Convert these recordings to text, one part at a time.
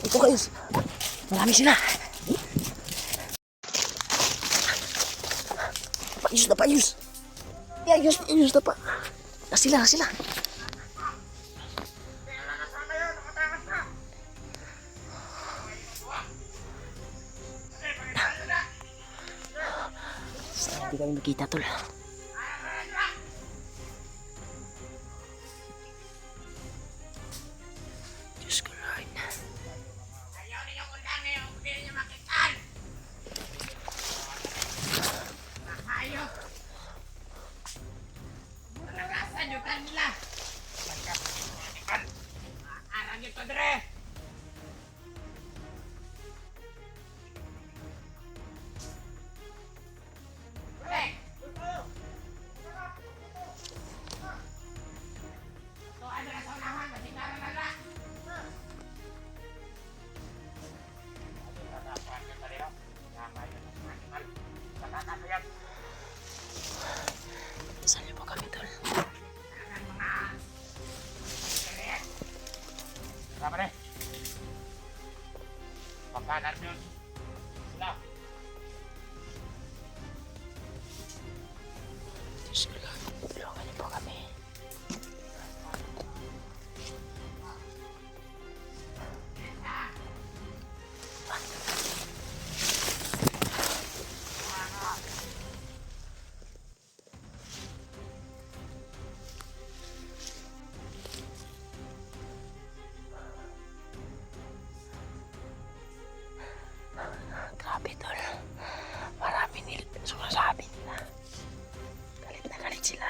Ito kayo. Marami sila. Napayos. Ayos na pa. Na sila. Hindi kami makita, tol. Diyos ko, Lord. Ayaw ninyong ulang ngayon, hindi niyo makitaan. Ayaw. Nagasan yung kanila. Arang ito, Dre. Saan niyo po kami, tol? Sama deh. Makanan yun. Sila. Diyos ko, Lord. Tulungan niyo po kami. Grabe, tol. Marami nila. Sumasabi nila. Galit na galit sila.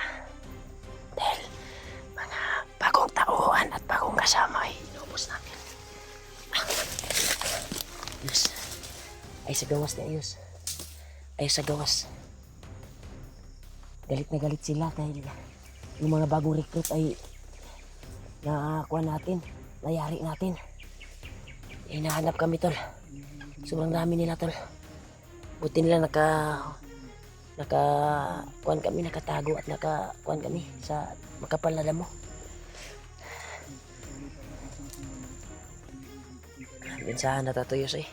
Dahil mga bagong tauhan at bagong kasama ay inubos namin. Ayos. Ay sa gawas na ayos. Ayos sa gawas. Galit na galit sila dahil yung mga bagong recruit ay nakakuha natin. Nayari natin. Hinahanap kami, tol. Sobrang dami nila, tol. Buti nila kuan kami, nakatago at kuan kami sa makapal na damo. Minsan natatuyos eh.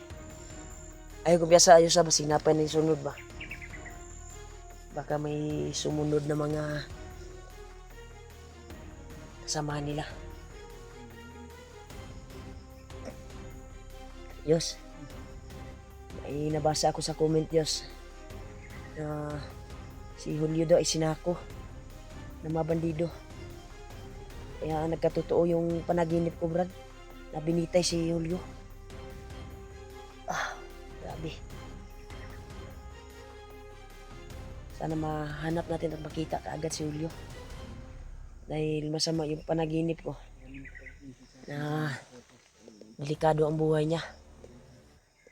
Ayaw ko biyasa ayos sa basinapay na sunod ba. Baka may sumunod na mga kasama nila. Yos. Ay nabasa ako sa comment, Diyos, na si Julio daw ay sinako na mga bandido. Kaya nagkatotoo yung panaginip ko, Brad, na binitay si Julio. Grabe. Sana mahanap natin at makita kaagad si Julio. Dahil masama yung panaginip ko na delikado ang buhay niya.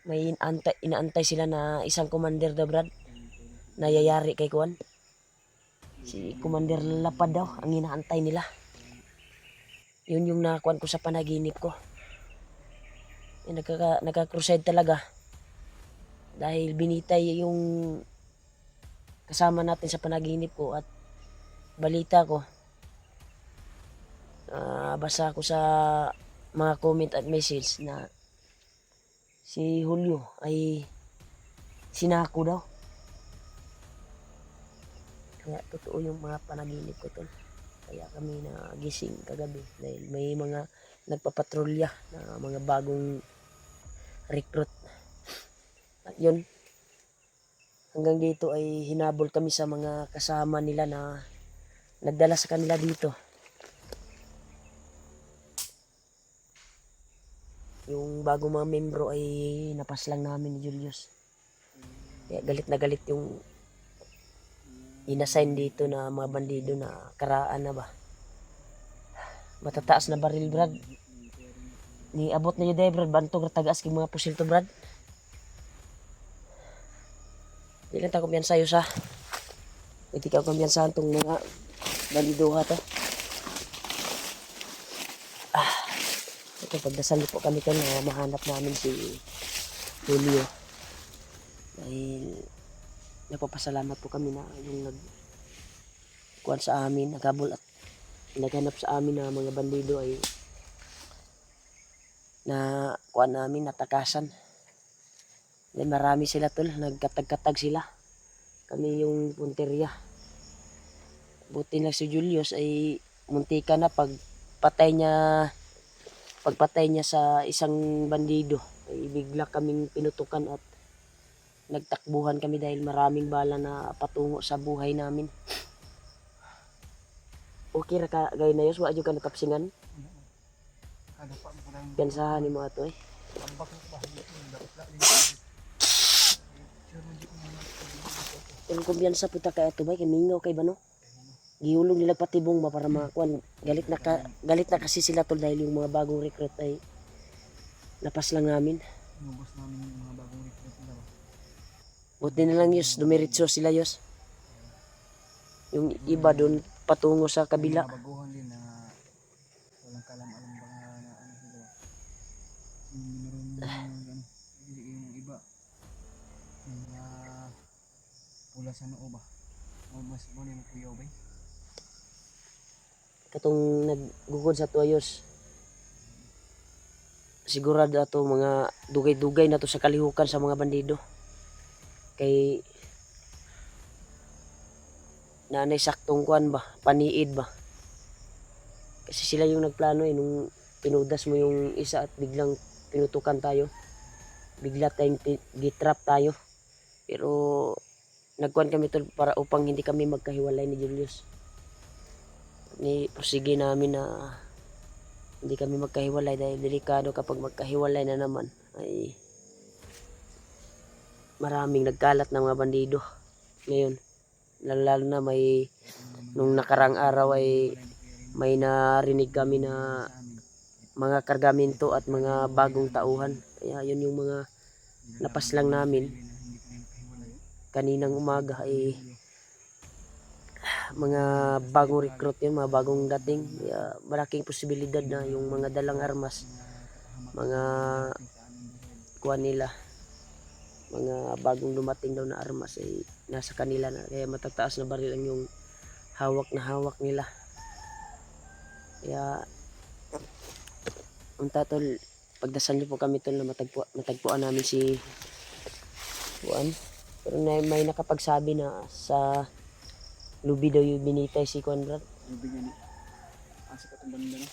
May inaantay sila na isang commander daw, Brad, na yayari kay Kuan. Si Commander Lapad daw ang inaantay nila. Yun yung nakuan ko sa panaginip ko. Nagka-crusade talaga. Dahil binitay yung kasama natin sa panaginip ko at balita ko. Basa ko sa mga comment at message na si Julio ay sinako daw. Kaya totoo yung mga panaginip ko, tol. Kaya kami nagising kagabi dahil may mga nagpapatrolya na mga bagong recruit. At yun, hanggang dito ay hinabol kami sa mga kasama nila na nagdala sa kanila dito. Yung bagong mga membro ay napaslang namin ni Julius. Kaya galit na galit yung inassign dito na mga bandido na karaan na ba. Matataas na baril, Brad. Ni abot na yun day, Brad. Bantog na tagaas kong mga pusil to, Brad. Di lang ta kumpiyansa yun sa. Hindi ka kumpiyansahan itong mga bandiduha to. Ito, pagdasal po kami ko na mahanap namin si Julio. Dahil nagpapasalamat po kami na yung nagkuhan sa amin, naghabol at naghanap sa amin na mga bandido ay na kuan namin natakasan. Then marami sila tol, nagkatag-katag sila. Kami yung punteriya. Buti na si Julius ay muntika na pagpatay niya sa isang bandido ay bigla kaming pinutukan at nagtakbuhan kami dahil maraming bala na patungo sa buhay namin. Okay ra ka gay na yos, wa jud ka nakapsingan. Kada pa mo lang Gansahan nimo ato eh. tambak ng bahay Kung kumbiyansa puta kay ato bay kay mingaw kay bano. Giulong nila patibong ba para makuan. Galit na kasi sila tol dahil yung mga bagong recruit ay napas lang namin. Inubos namin yung mga bagong recruit nila. Buti na lang yos, dumiritso sila yos. Yung iba doon patungo sa kabila. Mga baguhan din na walang kalam-alam ba na ano sila. Meron yung iba. Yung mga pula sa noo ba? O mas mo ni mo kuyaw ba? Katong naggugod sa tuayos. Sigurado ato mga dugay-dugay na to sa kalihukan sa mga bandido. Kay nanay saktong kuan ba, paniid ba. Kasi sila yung nagplano eh nung pinudas mo yung isa at biglang pinutukan tayo. Bigla tayong gitrap tayo. Pero nagkuan kami tol para upang hindi kami magkahiwalay ni Julius. Ni prosige namin na hindi kami magkahiwalay dahil delikado kapag magkahiwalay na naman ay maraming nagkalat na mga bandido ngayon. Lalo na may nung nakarang araw ay may narinig kami na mga kargamento at mga bagong tauhan. Kaya yun yung mga napas lang namin kaninang umaga ay mga bagong recruit yun, mga bagong dating. Kaya malaking posibilidad na yung mga dalang armas, mga kuha nila, mga bagong dumating daw na armas ay nasa kanila na. Kaya matataas na baril ang yung hawak nila. Kaya unta tol, pagdasal niyo po kami tol na matagpuan namin si Juan. Pero may nakapagsabi na sa lubi daw yung binitay si Conrad. Bigyan ni. Asa ka tong banda no?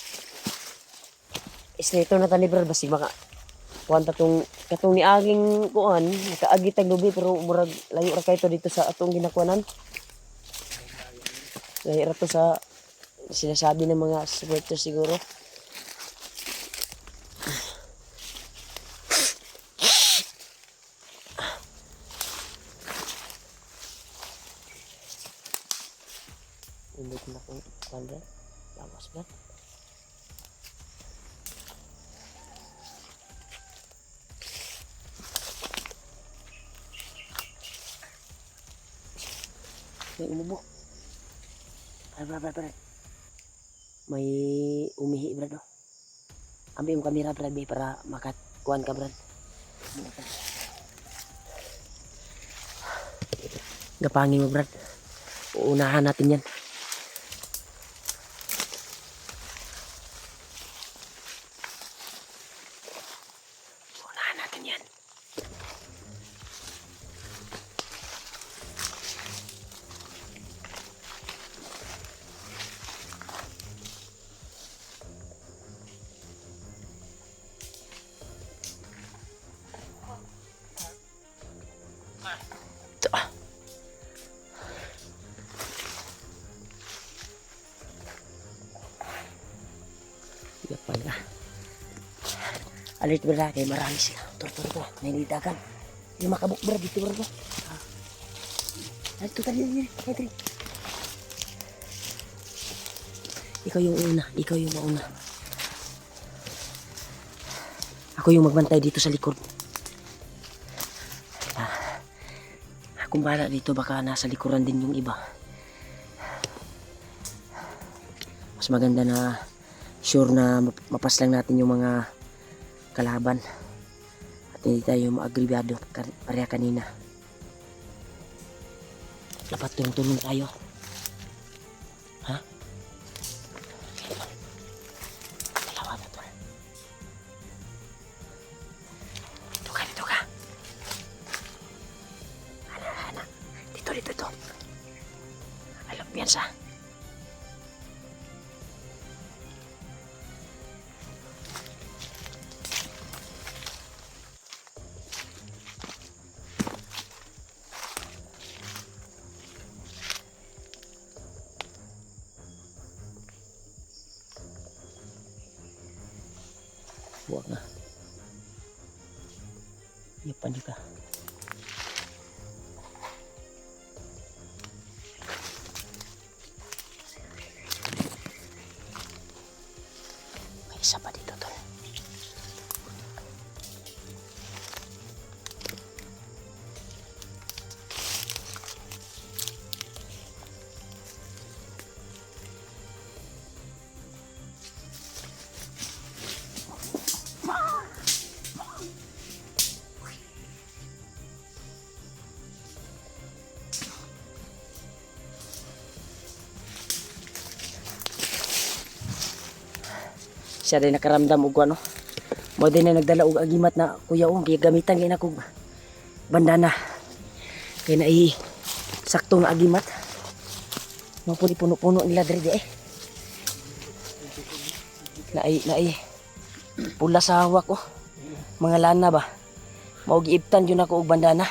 Isneto na tani bro, basi maka kuan katong ni aging kuan, nakaagi tag lubi pero murag layo ra kay to dito sa atong ginakuanan. Layo ra to sa sinasabi ng mga supporters siguro. Hindi ko na kung panda. Lawas ba? May umubo. Para. May umihi brad. Ambil yung kamera brad para makakuan ka brad. Gapangin mo brad. Uunahan natin yan. Uunahan natin yan. Ito. Gapal ka. Alert bro kay marami sila. Tur. Nainitakan. Yung makabuk bro dito bro. Alto tali. Ikaw yung mauna. Ako yung magbantay dito sa likod. Kung bahala dito baka nasa likuran din yung iba. Mas maganda na sure na mapaslang natin yung mga kalaban. At hindi tayo maagribado pareha kanina. Dapat tulong tayo. Ha? Dalawa na to. kumpiyansa. Huwag na. Ipan di ka. May isa pa dito tol. Siya rin nakaramdam og ano. Mo din na nagdala og agimat na kuya ong gamitan gyud ako bandana. Kay nai sakto nga agimat. Mo pud puno-puno nila diri eh. Nai pula sa hawak ko. Mga lana ba. Mao giibtan jud ako og bandana.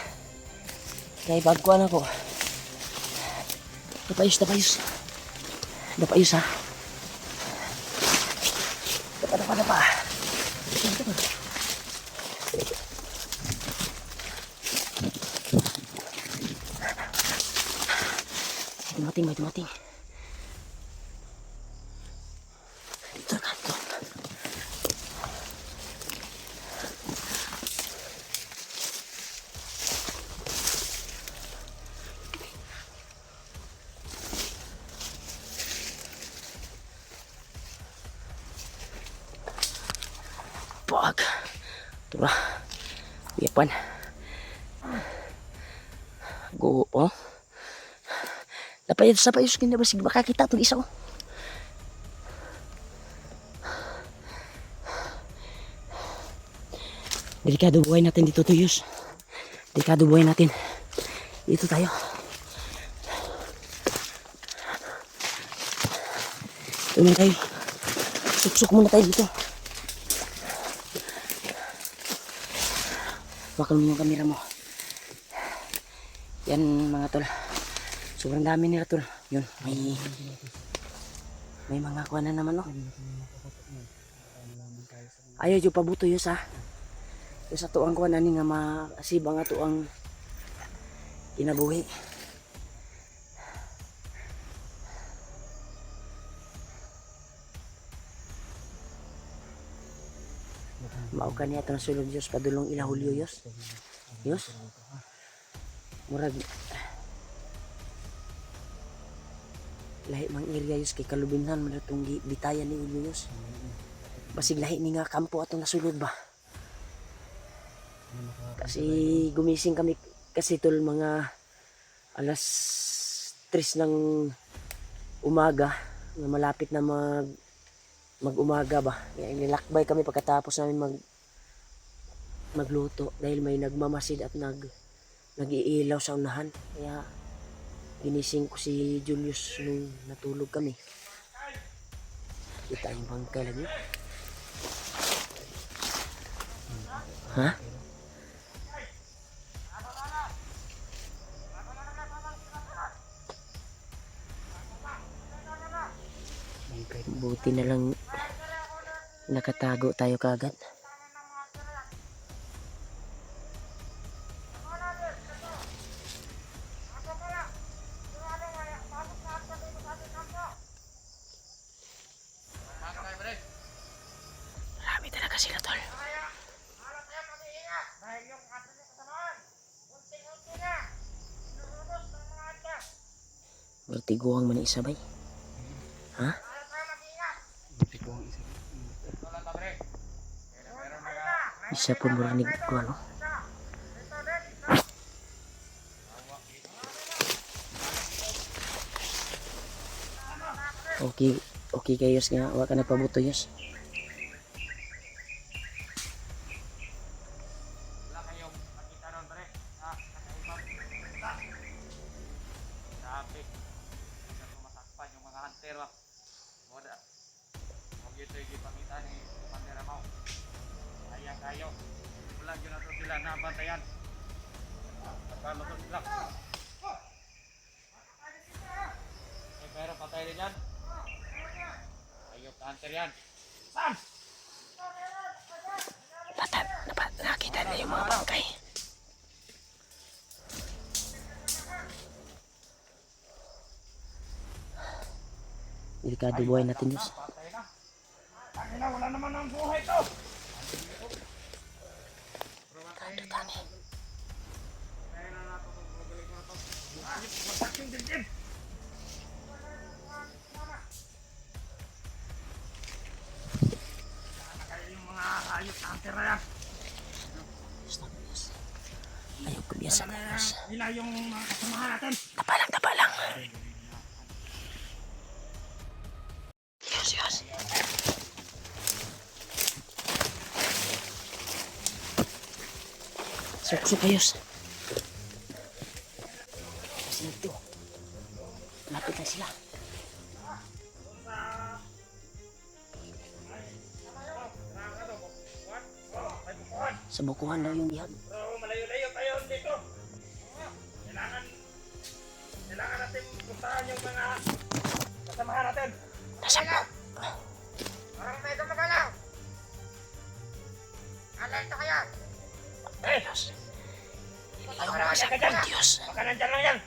Kay pagkuan ako. Dapayos ha. Dapa. May dumating. Dito kanto. Pag tura yapan go oh dapat sa payos kini basig makakita tong isa oh. Delikado buhay natin dito tuyos. Delikado buhay natin dito tayo. Tumingin tayo. Suksok muna tayo dito. Bakal mo yung kamera mo. Yan mga tol. Sobrang dami nila tol. Yun. May mga kuha na naman oh. Ayaw yung pabuto yun sa. Yung sa tuang kuha na nga maasiba nga tuang inabuhi. Maukan niya itong sulod Diyos padulong ilahulyo Diyos. Diyos. Murag. Lahi mang area Diyos kay kalubinhan mo na itong bitayan ni Ulyo Diyos. Basig lahi ni nga kampo atong nasulod ba. Kasi gumising kami kasi tol mga alas 3 ng umaga na malapit na mag-umaga ba. Nilakbay kami pagkatapos namin magluto dahil may nagmamasid at nag-iilaw sa unahan. Kaya ginising ko si Julius nung natulog kami. Kita yung bangkay lagi. Ha? Buti na lang nakatago tayo kagad. Marami talaga sila tol. Bertiguang man isabay. Ha? Isa pun marinig ko ano. Okay kayo nga, wala ka nagpabuto Yos. lang yun nato sila nabantayan. Palusot sila. Pero patay din yan. Ayok na hunter yan. Sam! Nakita na yung mga bangkay. Delikado buhay natin, Diyos. Patay na. Tangina, wala naman ang buhay to. Tani. Kaya na nato kung magaling na to. Ayok, masaking dibdib. Sana kayo yung mga ayok na hunter na yan. Ayaw ko biya sa Diyos. Nila yung mga kasamahan natin. Tapa lang. Diyos. Suksok ayos. Kasi ito. Lapit na sila. Sa bukuhan daw yung bihag. So, malayo-layo tayo dito. Kailangan natin puntahan yung mga kasamahan natin. Nasa po. Parang medyo magalaw. Alerto kayo. Eh, Diyos. Ayaw mo sa Diyos. baka nandyan lang yan.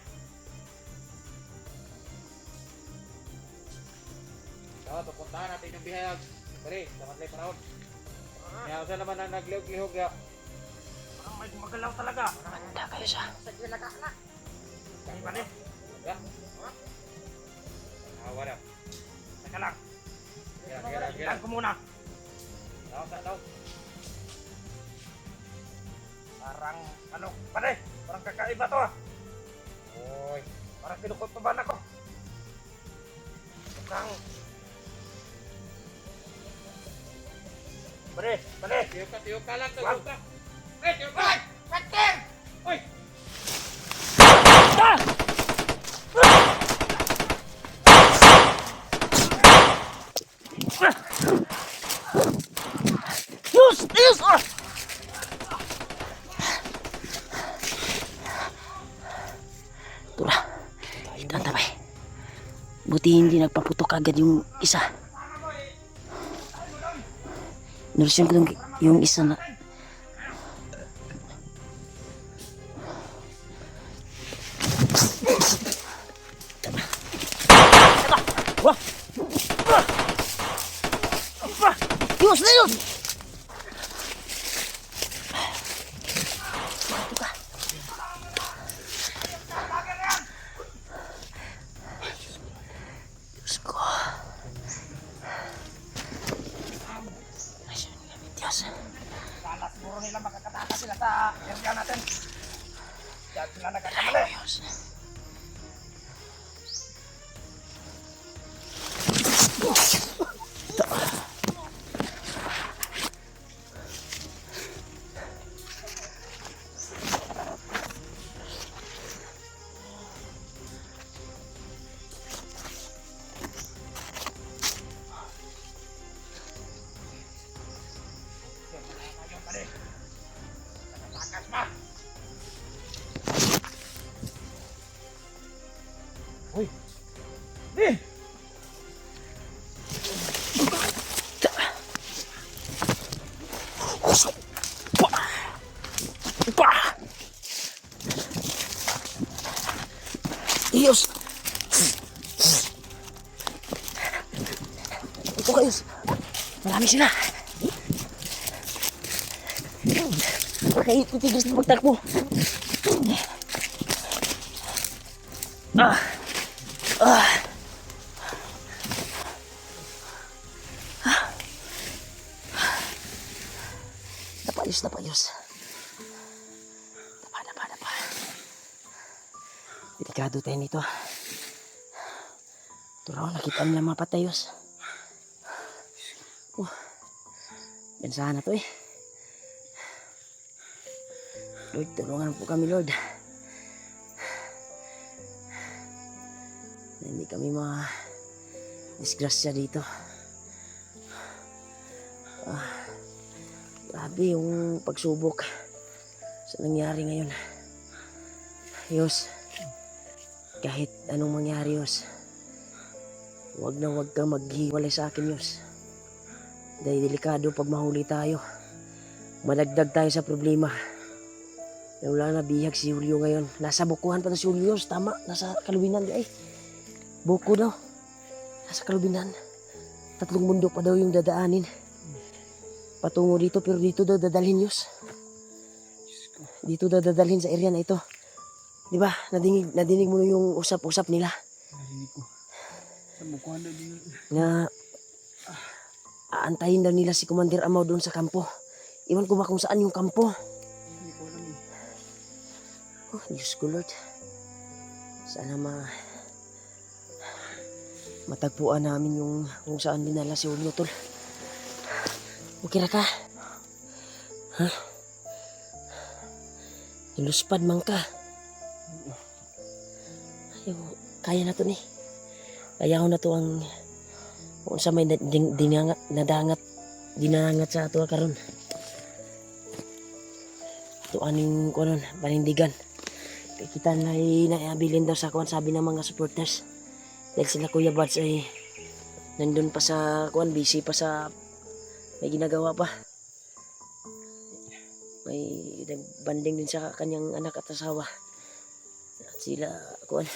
So, pupuntahan natin yung bihag. Pare, dapat lang panahon. Kaya saan naman ang naglihog-lihog ya? Parang may gumagalaw talaga. Manda kayo sa. Kaya ba rin? Ya. Wala. Teka lang. Ilan ko muna. Daw. Parang, pare, parang kakaiba to ah. Oy, parang kinukutuban ako. Mukhang... Pare. Tiyok ka lang, tiyok ka. Tiyok ka! Pating! Uy! Diyos! Tura. Ito ang tabay. Buti hindi nagpaputok agad yung isa. Nursin ko yung isa na. Diyos! Diyos ko. Diyos. Kala siguro nila makakataka sila sa area natin. Diyan sila nagkakamali. Diyos. Pare. Nakatakas pa. Uy! Di! Diyos! Ito kayo. Marami sila. Kaya titigis na pagtakbo. Napayos. Dapa. Delikado tayo nito. Turaw, nakita nila mga patayos. Bansahan na to eh. Lord, tulungan po kami, Lord. Na hindi kami disgrasya dito. Grabe yung pagsubok sa nangyari ngayon. Yos, kahit anong mangyari, Yos, wag kang maghiwalay sa akin, Yos. Dahil delikado pag mahuli tayo. Madagdag tayo sa problema. Wala na, bihag si Julio ngayon. Nasa bukuhan pa na si Julio, Yos. Tama, nasa kalubinan. Ay, buko daw. Nasa kalubinan. 3 mundo pa daw yung dadaanin. Patungo dito, pero dito daw dadalhin, Yos. Dito daw dadalhin sa area na ito. Di ba? Nadinig mo yung usap-usap nila. Narinig ko. Sa bukuhan daw din. Na aantayin daw nila si Commander Amaw doon sa kampo. Iwan ko ba kung saan yung kampo? Hindi ko alam eh. Oh, Diyos ko Lord. Sana matagpuan namin yung kung saan dinala si Julio, tol. Okay ra ka? Ha? Iluspad man ka. Ayaw, kaya na to ni. Kaya ko na to ang kung sa may dinangat sa ato karon. Ito aning kunon panindigan. Kita na naabilin daw sa kuan, sabi ng mga supporters. Dahil sila Kuya Buds ay nandun pa sa kuan, busy pa sa may ginagawa pa. May banding din sa kanyang anak at asawa. At sila kuan.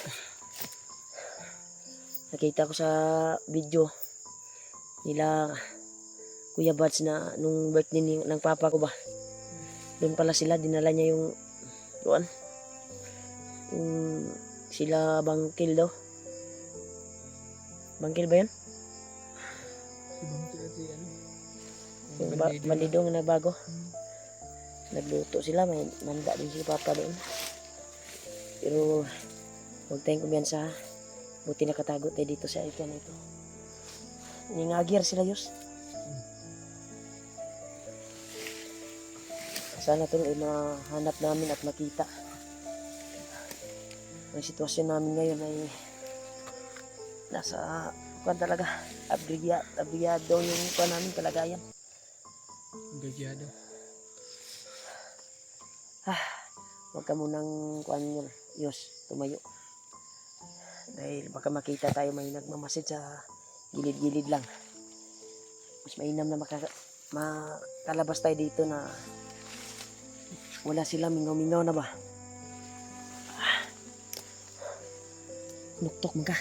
Nakita ko sa video nila Kuya Buds na nung birthday ng papa ko ba. Doon pala sila, dinala niya yung kuan. Sila Bangkil daw. Bangkil ba yun? Ibang kasi ano. Yung bandido nga nagbago. Nagluto sila, may manda din si Papa doon. Pero huwag tayong kumyansa. Buti nakatago tayo dito sa area na ito. Ningagir sila, Yos. Sana ito ay mahanap namin at makita. Ang sitwasyon namin ngayon ay nasa kuan talaga. Abriyado yung kuan namin kalagayan. Gagyado. Huwag ka munang kuan yun, Yos, tumayo. Dahil baka makita tayo may nagmamasid sa gilid-gilid lang. Mas mainam na makalabas tayo dito na wala sila, mingaw-mingaw na ba? Nuktok mo ka.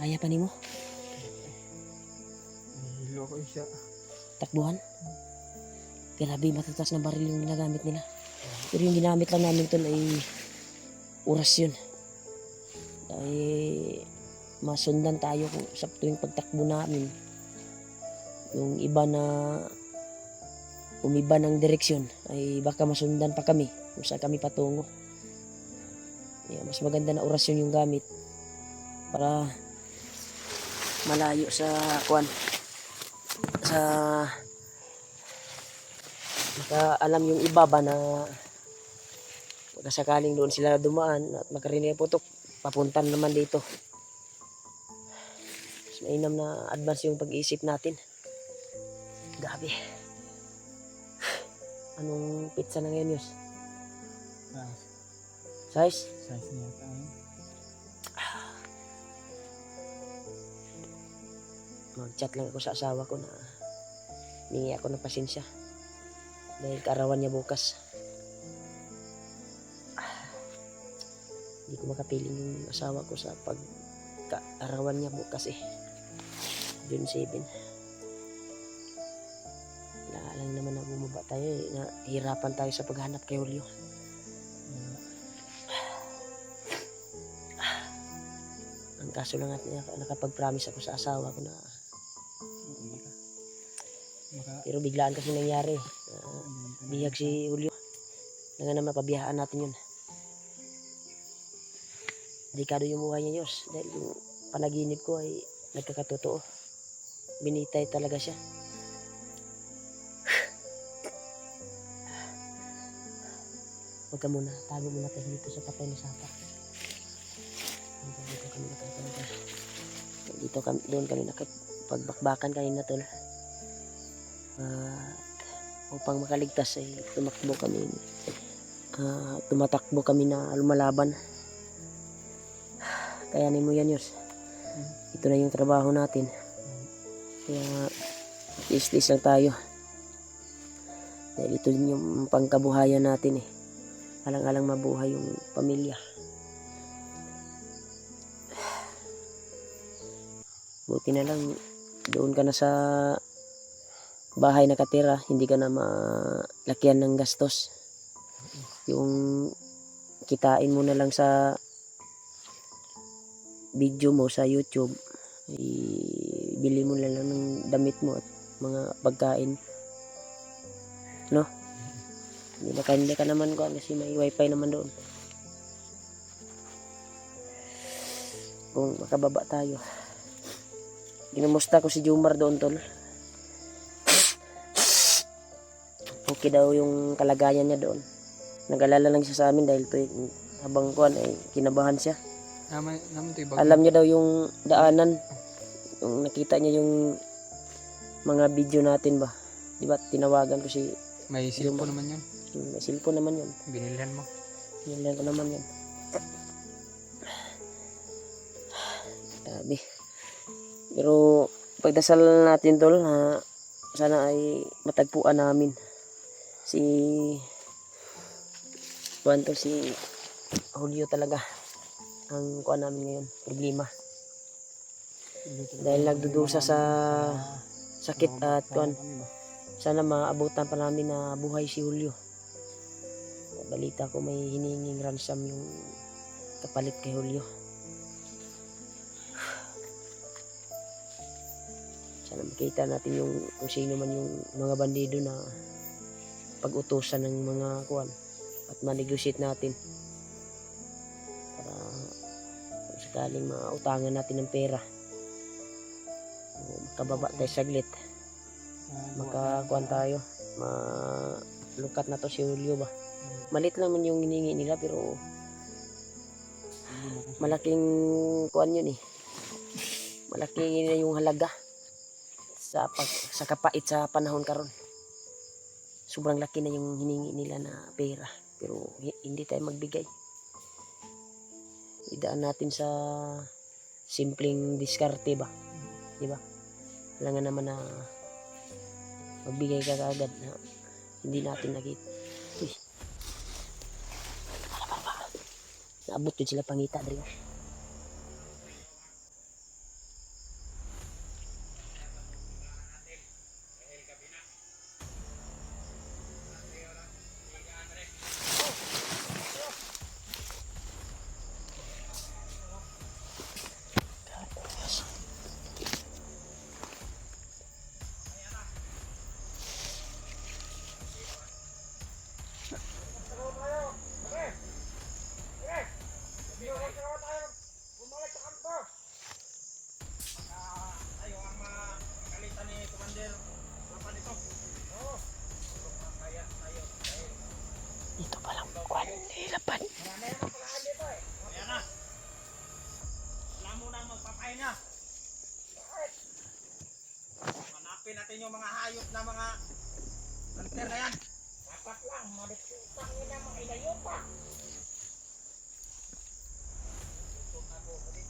Kaya pa ni mo? Nahilo ko siya. Takbuhan? Grabe, matatas na baril yung ginagamit nila. Pero yung ginamit lang namin ito ay oras yun. Ay masundan tayo kung sa tuwing pagtakbo namin. Yung iba na umiba ng direksyon ay baka masundan pa kami kung saan kami patungo. Mas maganda na orasyon yung gamit para malayo sa kuan, sa makaalam yung iba ba na pagkasakaling doon sila dumaan at makarinig ang putok, papunta naman dito. Mas mainam na advance yung pag-iisip natin. Gabi. Anong pizza na ngayon, Yos? Size? Size niya tayo. Mag-chat lang ako sa asawa ko na hingi ako ng pasensya dahil kaarawan niya bukas. Hindi ko makapiling yung asawa ko sa pagkaarawan niya bukas eh. June 7. Wala lang naman na bumaba tayo eh. Nahirapan tayo sa paghanap kay Julio. Ang kaso lang at nakapag-promise ako sa asawa ko na pero biglaan kasi nangyari. Bihag si Julio. Na nga naman pabiyahaan natin yun. Delikado yung buhay niya, Diyos. Dahil yung panaginip ko ay nagkakatotoo. Binitay talaga siya. Huwag ka muna. Tago muna tayo dito sa patay na sapa. Dito kami nakatalaga. Doon kami nakapagbakbakan kanina, tol. At upang makaligtas ay tumatakbo kami na lumalaban. Kayanin mo yan, Yos. Ito na yung trabaho natin. Kaya tiis-tiis lang tayo. Dahil ito din yung pangkabuhayan natin eh. Alang-alang mabuhay yung pamilya. Buti na lang doon ka na sa bahay nakatira, hindi ka na malakyan ng gastos. Yung kitain mo na lang sa video mo sa YouTube, bili mo na lang ng damit mo at mga pagkain. No? Hindi ka naman ko kasi may wifi naman doon. Kung makababa tayo. Kinumusta ko si Jumar doon, tol. Okay daw yung kalagayan niya doon. Nag-alala lang siya sa amin dahil habang kuan ay kinabahan siya. Naman to ibang. Alam niya daw yung daanan. Yung nakita niya yung mga video natin ba. Di ba tinawagan ko si May cellphone naman yun. may cellphone naman yun. Binilihan mo. Binilihan ko naman yun. Grabe. Pero pagdasal natin tol, sana ay matagpuan namin si si Julio talaga ang kuan namin ngayon, problema. Dahil nagdudusa sa sakit at kuan, sana maabutan pa namin na buhay si Julio. Balita ko may hininging ransom yung kapalit kay Julio. Sana makita natin yung kung sino man yung mga bandido na pag-utusan ng mga kuan at ma-negotiate natin para kung sakaling mautangan natin ng pera o makababa tayo saglit, makakuan tayo, malukat na to si Julio ba. Malit lang man yung hiningi nila pero malaking kuan yun eh, malaki na yung halaga sa kapait sa panahon karon. Sobrang laki na yung hiningi nila na pera pero hindi tayo magbigay. Idaan natin sa simpleng diskarte ba, di ba? Kailangan naman na magbigay ka agad na hindi natin nakita. Uy, naabot yun sila pangita dali. Ito palang kuan nilapan. Ayan na. Wala mo na magpapahinga. Hanapin natin yung mga hayop na mga hunter na yan. Dapat lang, maliputang nila mga ilayo pa. Gutom na po ulit.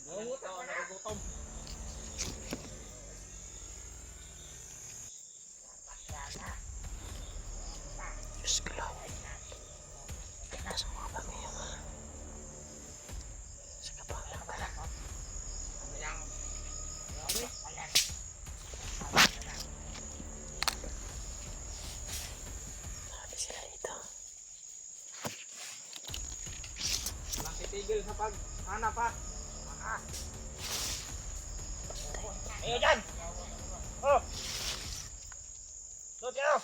Nagugutom. Diyos ko lang. Nasa mga pamilya mo. Sa kapatid ka lang. Sabi sila dito. Walang titigil sa paghanap ha. Ayo dyan! Oh! Doon kayo!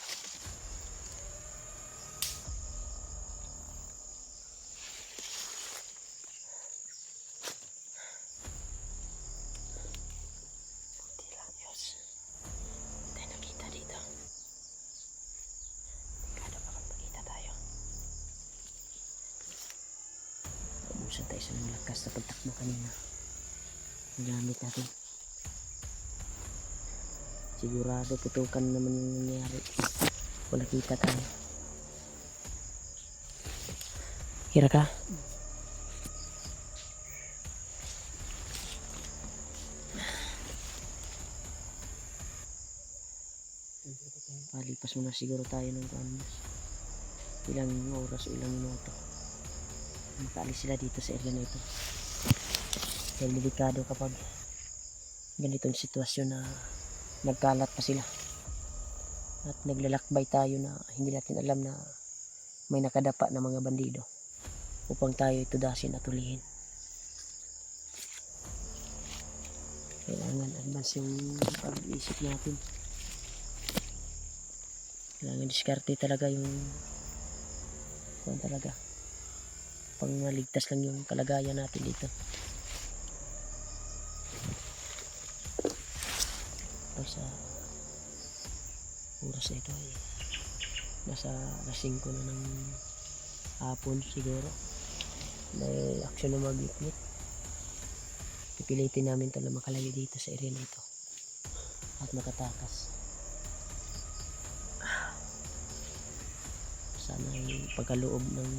Buti lang, Diyos. Hindi tayo nakita dito. Kada bakal makita tayo. Pabusan tayo sa lakas sa pagtakbo kanina. Ang gamit natin. Sigurado putukan naman yung nangyari. Kung nakita tayo. Hira ka? Palipas muna siguro tayo ng ilang oras o ilang minuto. Makaalis sila dito sa area na ito. Dahil delikado kapag ganitong sitwasyon na nagkalat pa sila. At naglalakbay tayo na hindi natin alam na may nakadapa na mga bandido upang tayo itudasin at ulihin. Kailangan advance yung pag-iisip natin. Kailangan diskarte talaga yung talaga pang maligtas lang yung kalagayan natin dito. Ay sa oras na ito ay nasa alas 5 na ng hapon siguro. May aksyon na mag-iknit. Pipilitin namin ito na makalayo dito sa area na ito at makatakas. Sana ay pagkaloob ng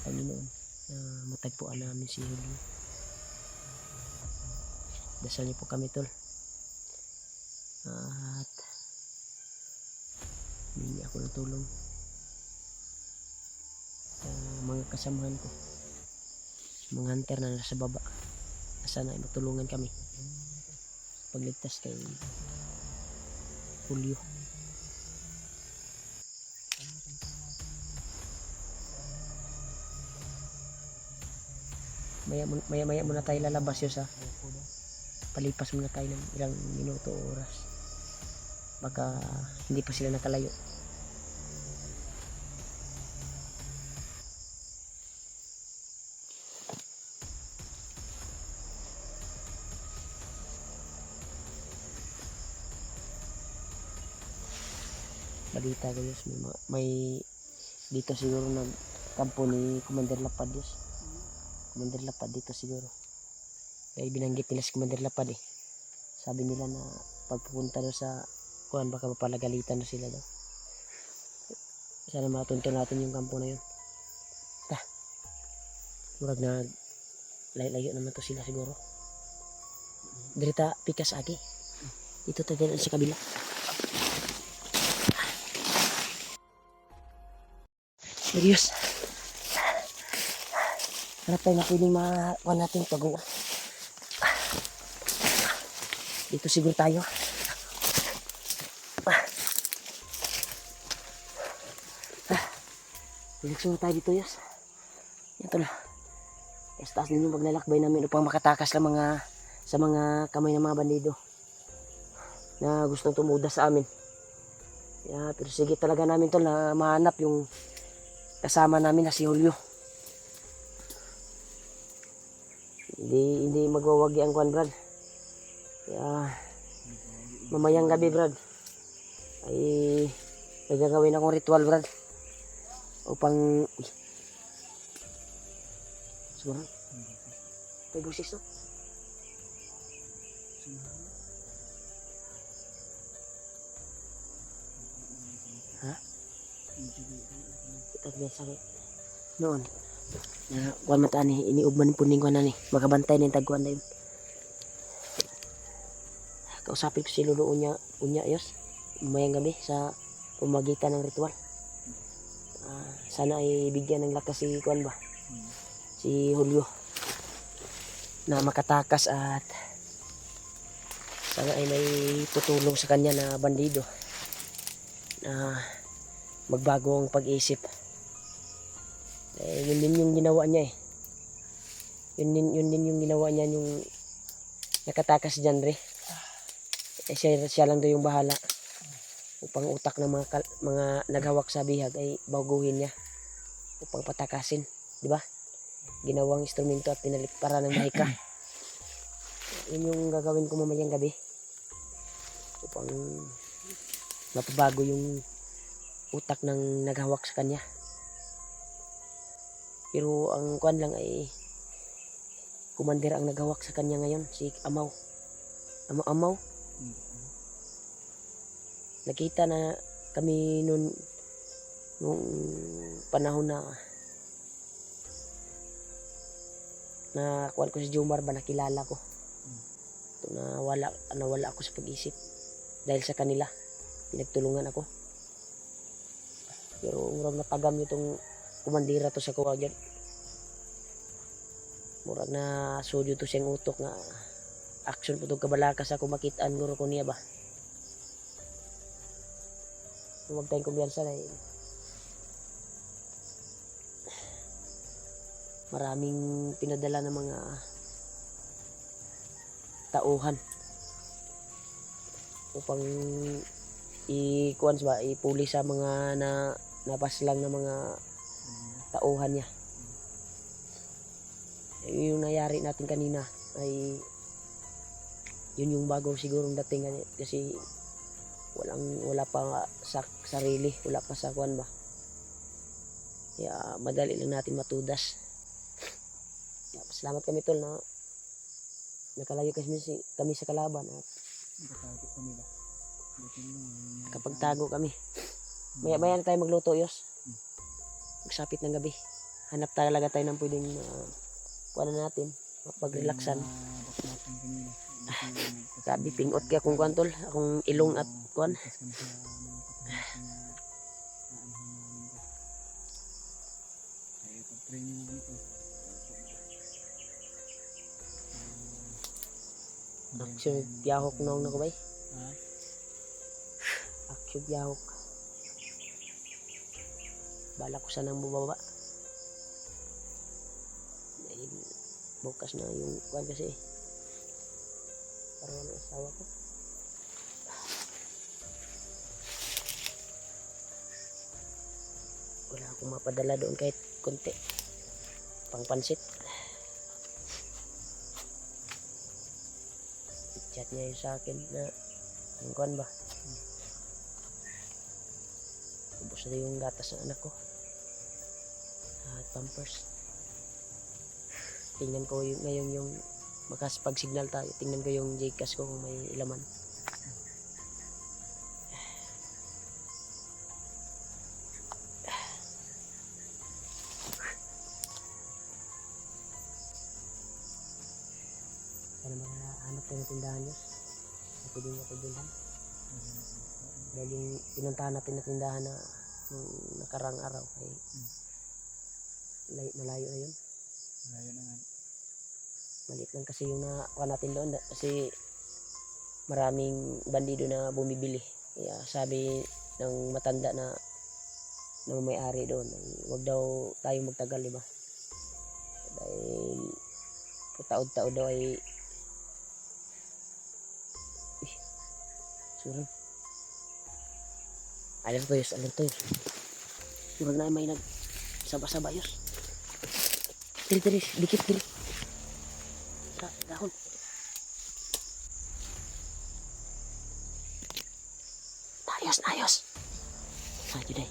Panginoon na matagpuan namin si Julio. Dasal niyo po kami, tol. At hindi ako ng tulong sa mga kasamahan ko, mga hunter na nasa baba. Sana ay matulungan kami pagligtas kay Julio. Maya muna tayo lalabas yun sa palipas muna tayo ng ilang minuto o oras. Baka hindi pa sila nakalayo. Balita ko yun, may dito siguro ng kampo ni Commander Lapad yun. Commander Lapad dito siguro. Kaya binanggit nila si Commander Lapad eh. Sabi nila na pagpupunta daw sa kuhan baka mapalagalitan na sila daw. Sana matunto natin yung kampo na yun. Murag na layo naman to sila siguro. Dirita pikas agi. Dito tayo sa kabila. Serius. Harap tayo na pwedeng makakuha natin pag-uwa. Dito siguro tayo. Relax tayo dito, Yos. Yan to na. Taas din yung paglalakbay namin upang makatakas sa mga kamay ng mga bandido na gustong tumuda sa amin. Yeah, pero sige talaga namin to na mahanap yung kasama namin na si Julio. Hindi magwawagi ang kwan, Brad. Kaya mamayang gabi, Brad, ay nagagawin akong ritual, Brad, upang siguro may busis no? Ha? Kita biasa noon na kuan mata ni iniugman po ning kuan ni magabantay ning tagkuan na yun. Kausapin ko si Lolo unya Yos mamayang gabi sa pamagitan ng ritual. Sana ay bigyan ng lakas si kuan ba si Julio na makatakas at sana ay may tutulong sa kanya na bandido na magbago ang pag-isip. Yun din yung ginawa niya eh. Yun din yung ginawa niya yung nakatakas dyan re. Siya lang daw yung bahala upang utak ng mga naghawak sa bihag ay baguhin niya upang patakasin, di ba? Ginawang instrumento at pinalik para ng mahika. Yun yung gagawin ko mamayang gabi upang mapabago yung utak ng naghawak sa kanya. Pero ang kuan lang ay commander ang naghawak sa kanya ngayon, si Amaw. Amaw? nakita na kami nung panahon na kuwan ko si Jomar ba, nakilala ko. Ito nawala ako sa pag-isip dahil sa kanila. Pinagtulungan ako. Pero murag natagam itong kumandira to sa kuwa dyan. Murag na sudyo to siyang utok nga action po itong kabalakas ako makitaan guro ko niya ba. Huwag tayong kumbiyansa na maraming pinadala ng mga tauhan upang ipuli sa mga napaslang na mga tauhan niya. Yung nangyari natin kanina ay yun yung bago sigurong dating kasi wala pa sa sarili, wala pa sa kuwan ba. Kaya madali lang natin matudas. Kaya salamat kami tol na nakalayo kami sa kalaban at Nakatago kami ba? Buti lang. kapagtago kami. Maya na tayo magluto, Yos. Magsapit ng gabi. Hanap talaga tayo ng pwedeng kuwan na natin, mapag-relaxan. Bakbakan kanina. Sabi, pingot kaya akong kuwan tol, akong ilong at kuwan. Tapos kami sa mga katahimik na naanhan namin ba. Kaya pag-pray nyo naman ito. Action, piyahok naong na ko bay. Ha? Action, piyahok. Bala ko sanang bubaba. Dahil bukas na yung kuwan kasi. Parang ang asawa ko. Wala akong mapadala doon kahit konti. Pangpansit. Chat niya yung sa akin na yung kuwan ba. Ubus na yung gatas ng anak ko. At pampers. Tingnan ko ngayon yung pag signal tayo. Tingnan ko yung Gcash ko kung may ilaman. Sana makahanap tayo ng tindahan nyo. At pwede nyo bilhan. Dahil yung pinuntahan natin na tindahan na nung nakarang araw ay malayo na yun. Malayo na nga. Maliit lang kasi yung nakuha natin doon kasi maraming bandido na bumibili. Kaya sabi ng matanda na may-ari doon ay wag daw tayong magtagal, di ba? Dahil taod-taod daw ay surang. Alam to yus. Surang na may saba-saba yus. Diri, dikit diri. Dahon. Ayos. Saan yun eh?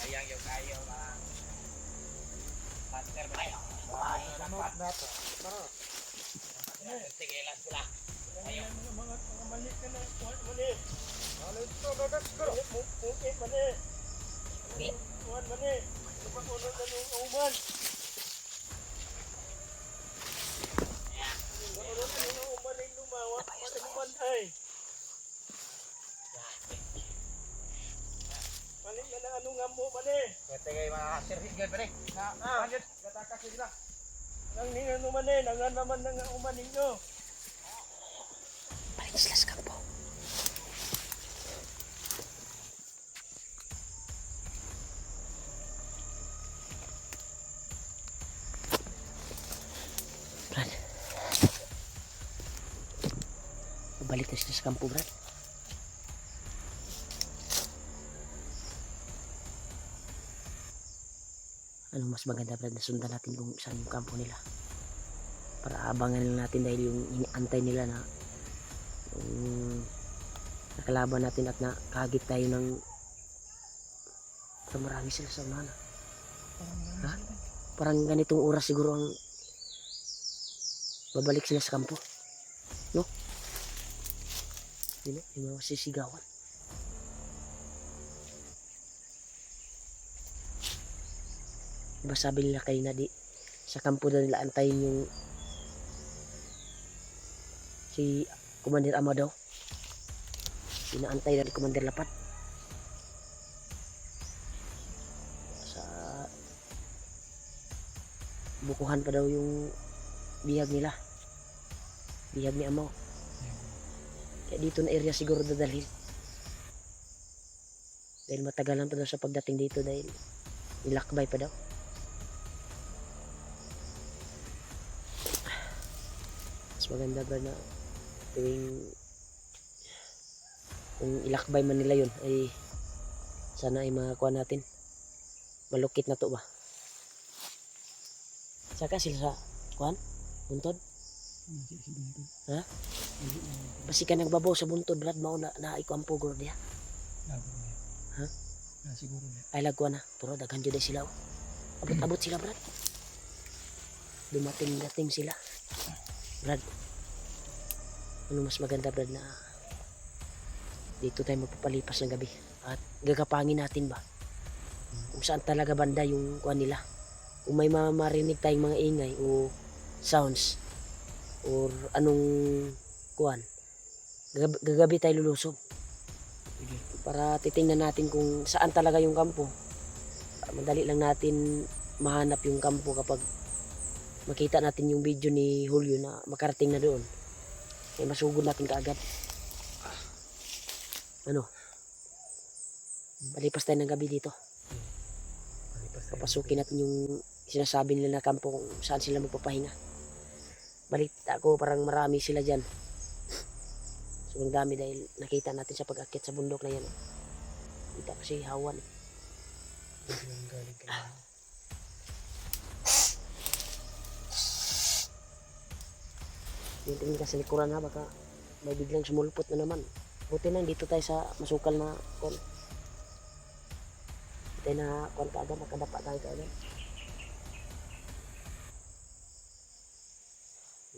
Sayang yung kayo mga master ba tayo? Tigilan sila. Ayaw. Tingay mga service guard ba rin? Bakit? Katakas sila. Balik sila sa kampo. Brad. Balik na sila sa kampo, Brad. Anong mas maganda, Brad, na sundan natin kung saan yung kampo nila para abangan lang natin dahil yung iniantay nila na yung nakalaban natin at nakagit tayo ng parang marami sila sa unahan. Ha? Parang ganitong oras siguro ang babalik sila sa kampo. No? Yun, yung mga sisigawan. Diba sabi nila kayo na di sa kampo na nila antayin yung si Commander Ama daw. Inaantay na ni Commander Lapat. Sa bukuhan pa daw yung bihag nila. Bihag ni Amaw. Kaya dito na area siguro dadalhin. Dahil matagalan pa daw sa pagdating dito dahil nilakbay pa daw. Mas maganda ba na tuwing kung ilakbay man nila yun ay sana ay makakuha natin. Malukit na to ba? Saka sila sa kuhan? Buntod? Ha? Basi ka nagbabaw sa buntod, Brad, mauna na ikampo guro diya. Ha? Siguro niya. Ay lagwa na, pero daghan jud ay sila. Abot-abot sila, Brad. Dumating-dating sila. Brad, ano mas maganda, Brad, na dito tayo magpapalipas ng gabi at gagapangin natin ba kung saan talaga banda yung kuhan nila. Kung may marinig tayong mga ingay o sounds or anong kuhan, gagabi tayo lulusob para titingnan natin kung saan talaga yung kampo. Madali lang natin mahanap yung kampo kapag makita natin yung video ni Julio na makarating na doon. Eh masugod natin kaagad. Ano? Palipas tayo ng gabi dito. Papasukin natin yung sinasabi nila na kampo kung saan sila magpapahinga. Balita ko parang marami sila dyan. Sobrang dami dahil nakita natin sa pag-akit sa bundok na yan. Kita kasi hawan. Yung tingin ka sa likuran ha, baka may biglang sumulpot na naman. Buti na dito tayo sa masukal na kon. Tayo na kon kaagad, nakadapa tayo kaagad.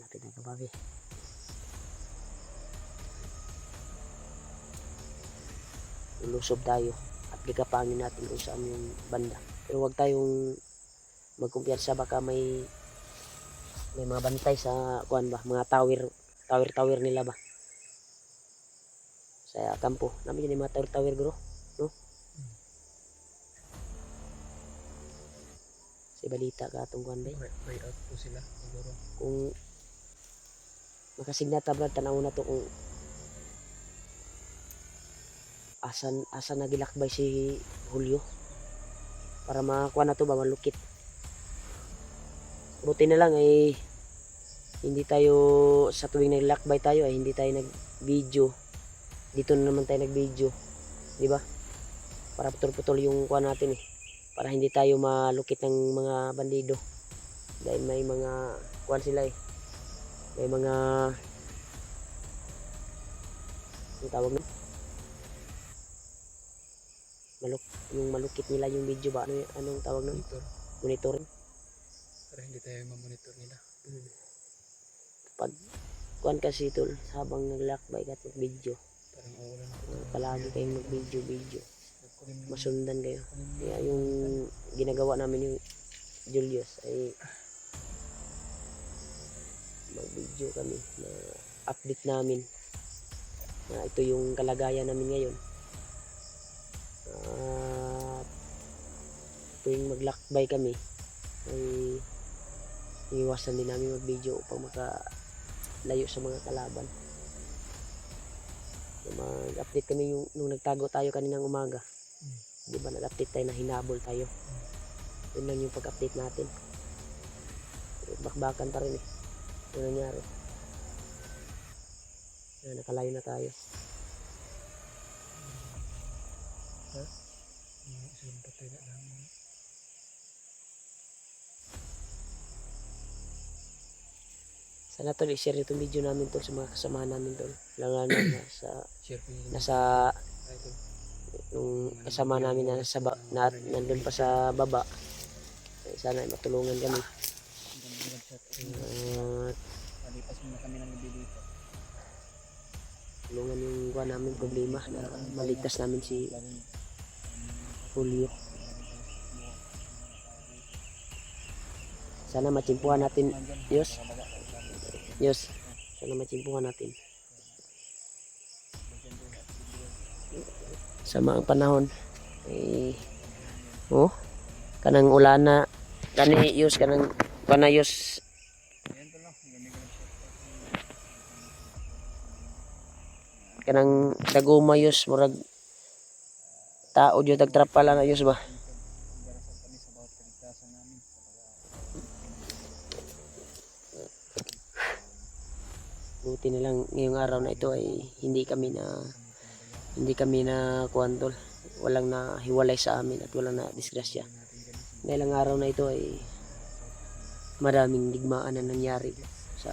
Lapit na kababi. Lusob tayo at gagapangin natin kung saan yung banda. Pero huwag tayong magkumpiyansa, baka may mga bantay sa kuan ba, mga tower nila ba sa kampo namin yung mga tower guro, no? Si balita ka atong kuan ba Way out po sila siguro. kung makasignata, Brad, tanaw na to kung asan nagilakbay si Julio para makakuha na to ba, malukit. Buti na lang ay hindi tayo sa tuwing naglakbay tayo ay hindi tayo nag-video. Dito na naman tayo nag-video, di ba? Para putol-putol yung kuha natin eh. Para hindi tayo malukit ng mga bandido. Dahil may mga kuha sila eh. May mga ang tawag na yung malukit nila yung video ba, anong tawag nun? Monitoring. Para hindi tayo ma-monitor nila. Pag kuhan kasi tol, habang naglakbay ka at video, Parang uulan po. palagi kayong mag-video. Masundan kayo. Kaya yung ginagawa namin yung Julius ay mag-video kami na update namin na ito yung kalagayan namin ngayon. At tuwing maglakbay kami ay iwasan din namin mag-video upang makalayo sa mga kalaban. So, mag-update kami yung nung nagtago tayo kaninang umaga. Di ba nag-update tayo na hinabol tayo. Yun lang yung pag-update natin. Bakbakan pa rin eh. Ano nangyari? Nakalayo na tayo. Ha? Sunod patay na lang. Sana tol, i-share itong video namin tol sa mga kasamahan namin tol. Lalo na Share ko yun. nasa Ito. yung kasama namin na nandun pa sa baba. Sana ay matulungan kami. At Palipas muna kami ng gabi dito. tulungan yung kuha namin problema na maligtas namin si Julio. Sana matsimpuhan natin, Diyos. Diyos, sana matsimpuhan natin. Sa mga panahon, kanang ulana, kani Diyos, kanang panayos. Ayan to lang. Kanang daguma Diyos, murag tao Diyos, tagtrapala na Diyos ba? Darasal kami sa bawat kaligtasan namin. Buti na lang ngayong araw na ito ay hindi kami na kuwantol. Walang na hiwalay sa amin at walang na disgrasya. Dahil ang araw na ito ay maraming digmaan na nangyari sa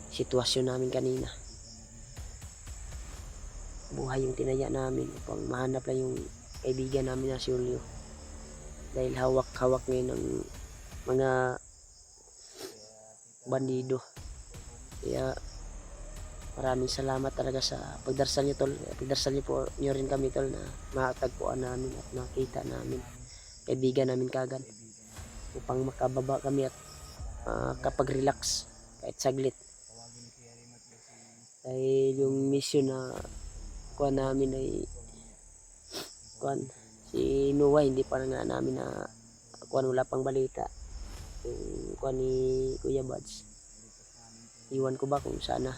sitwasyon namin kanina. Buhay yung tinaya namin upang mahanap lang yung kaibigan namin na si Julio. Dahil hawak-hawak ngayon ng mga bandido. Kaya maraming salamat talaga sa pagdarsal niyo tol. Pagdarsal niyo po niyo rin kami tol na matagpuan namin at makita namin kaibigan namin kagad upang makababa kami at kapag relax kahit saglit. Dahil yung mission na kuha namin ay si Noah hindi pa nga namin na wala pang balita. Yung kuha ni Kuya Buds, iwan ko ba kung sana.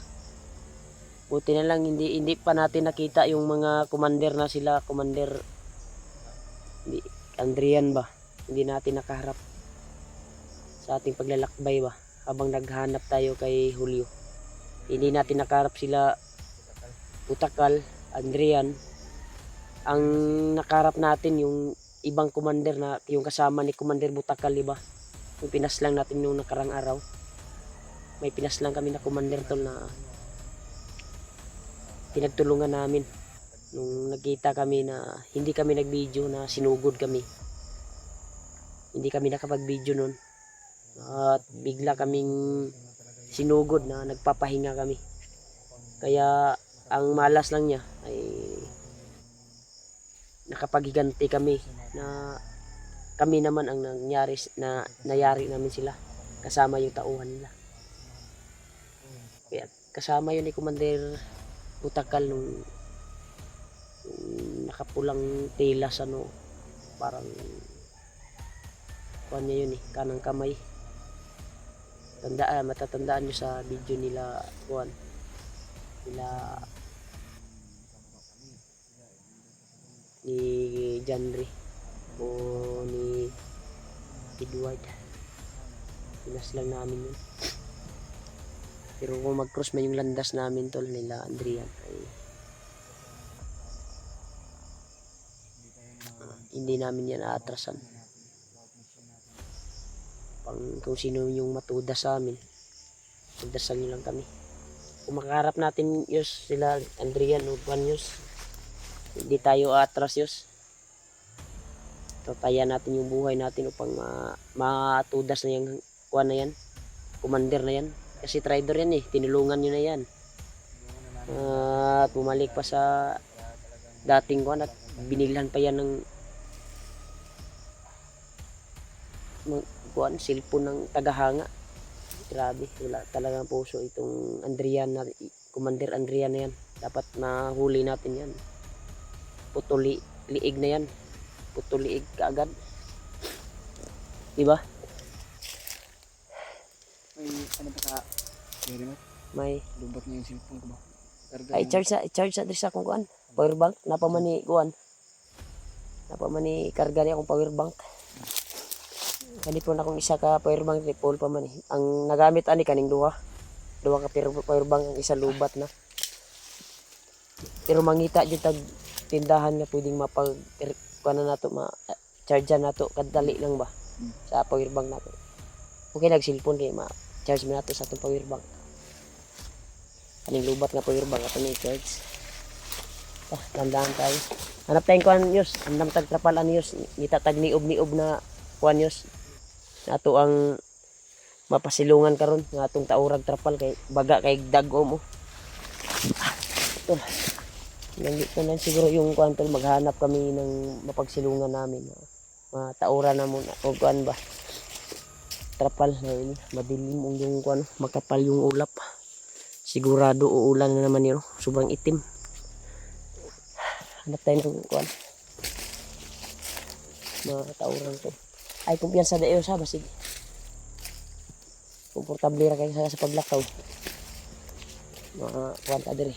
Buti na lang hindi pa natin nakita yung mga commander na sila, commander Andrian ba, hindi natin nakaharap sa ating paglalakbay ba habang naghahanap tayo kay Julio. Hindi natin nakaharap sila Utakal, Andrian. Ang nakaharap natin yung ibang commander na yung kasama ni Commander Butakal, di ba? Yung pinaslang natin yung nakarang araw. May pinaslang kami na commander tol na pinagtulungan namin nung nagkita kami na hindi kami nag-video na sinugod kami. Hindi kami nakapag-video nun. At bigla kaming sinugod na nagpapahinga kami. Kaya ang malas lang niya ay nakapaghiganti kami na kami naman ang nayari namin sila kasama yung tauhan nila. Kaya kasama yun ni Commander Butakal nung nakapulang tela sa parang kuha niya yun kanang kamay. Matatandaan nyo sa video nila ni Janry o ni Edward. Pinaslang namin yun. Pero kung mag-cross man yung landas namin tol nila Andrian ay hindi namin yan aatrasan. Kung sino yung matuda sa amin, magdasal nyo lang kami. Kung makaharap natin yus sila Andrian o Juan yus, hindi tayo atras yus. Tatayan natin yung buhay natin upang matudas na yung kuha na yan, commander na yan. Kasi trader yan tinulungan nyo na yan. At bumalik pa sa dating kuha at binilhan pa yan ng cellphone ng tagahanga. Grabe, wala talagang puso itong Andrian na Commander Andrian na yan. Dapat mahuli natin yan. Liig na yan. Liig kaagad. Diba? May ano ba ka? Very much. May Lubot niya yung cellphone ko ba? ay charge sa dress akong kuan. Power bank napamani kuan. Napamani karga niya akong power bank. Kani po na akong isa ka power bank triple pa man Ang nagamit ani kaning duha ka power bank, ang isa lubat na. Pero mangita jud tag tindahan nga pwedeng mapag kuan na nato charge nato kadali lang ba sa power bank nato. Okay nag cellphone kay charge mo nato sa itong power bank. Kaning lubat nga power bank ato ni charge. Tandaan tayo. Hanap tayong kuan news. Andam tag trapalan news. Ngita tag niob na kuan news. Na ato ang mapasilungan karon nga atong taurag trapal kay baga kay dagom mo. Ito. Nandito na siguro yung kuan tol, maghanap kami ng mapagsilungan namin. Mataura na muna o kuan ba. Trapal na yun. Madilim yung kuan, makapal yung ulap. Sigurado uulan na naman yun. Sobrang itim. Hanap tayo ng kuan. Matauran ko. Ay, kumpiyansa na iyo sa basig. Komportable ra kayo sa paglakaw. Kuan ta diri.